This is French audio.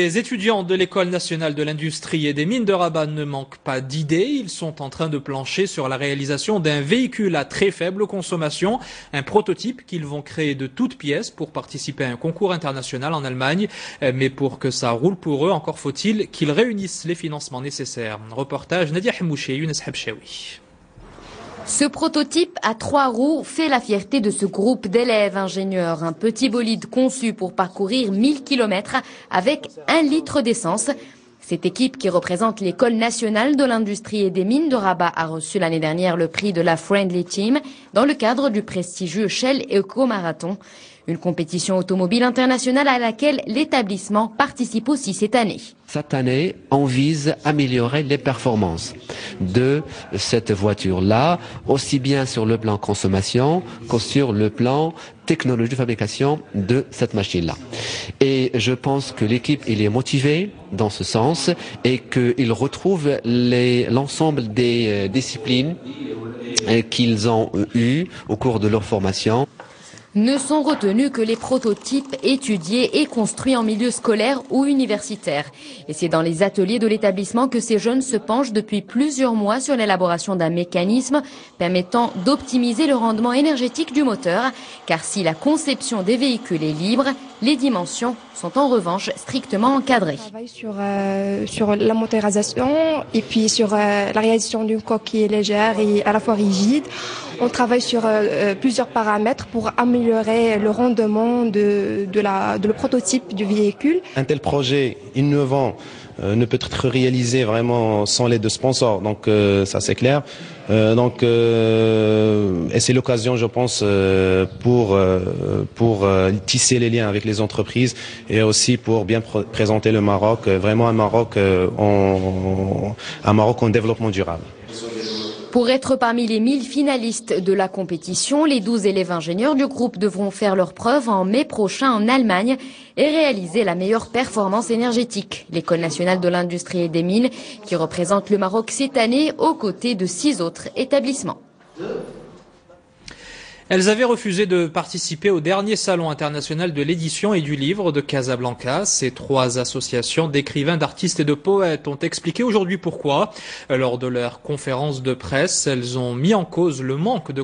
Les étudiants de l'École nationale de l'industrie et des mines de Rabat ne manquent pas d'idées. Ils sont en train de plancher sur la réalisation d'un véhicule à très faible consommation, un prototype qu'ils vont créer de toutes pièces pour participer à un concours international en Allemagne. Mais pour que ça roule pour eux, encore faut-il qu'ils réunissent les financements nécessaires. Reportage Nadia Hamouché, Younes Habchaoui. Ce prototype à 3 roues fait la fierté de ce groupe d'élèves ingénieurs. Un petit bolide conçu pour parcourir 1000 km avec 1 litre d'essence. Cette équipe qui représente l'École nationale de l'industrie et des mines de Rabat a reçu l'année dernière le prix de la Friendly Team dans le cadre du prestigieux Shell Eco Marathon. Une compétition automobile internationale à laquelle l'établissement participe aussi cette année. Cette année, on vise à améliorer les performances de cette voiture-là, aussi bien sur le plan consommation que sur le plan technologie de fabrication de cette machine-là. Et je pense que l'équipe est motivée dans ce sens et qu'ils retrouvent l'ensemble des disciplines qu'ils ont eues au cours de leur formation. Ne sont retenus que les prototypes étudiés et construits en milieu scolaire ou universitaire. Et c'est dans les ateliers de l'établissement que ces jeunes se penchent depuis plusieurs mois sur l'élaboration d'un mécanisme permettant d'optimiser le rendement énergétique du moteur. Car si la conception des véhicules est libre, les dimensions sont en revanche strictement encadrées. On travaille sur la motorisation et puis sur la réalisation d'une coque qui est légère et à la fois rigide. On travaille sur plusieurs paramètres pour améliorer le rendement de le prototype du véhicule. Un tel projet innovant ne peut être réalisé vraiment sans l'aide de sponsors, donc ça c'est clair. Et c'est l'occasion, je pense, pour tisser les liens avec les entreprises et aussi pour bien présenter le Maroc, vraiment un Maroc en développement durable. Pour être parmi les 1000 finalistes de la compétition, les 12 élèves ingénieurs du groupe devront faire leurs preuves en mai prochain en Allemagne et réaliser la meilleure performance énergétique. L'École nationale de l'industrie et des mines qui représente le Maroc cette année aux côtés de 6 autres établissements. Elles avaient refusé de participer au dernier salon international de l'édition et du livre de Casablanca. Ces 3 associations d'écrivains, d'artistes et de poètes ont expliqué aujourd'hui pourquoi. Lors de leur conférence de presse, elles ont mis en cause le manque de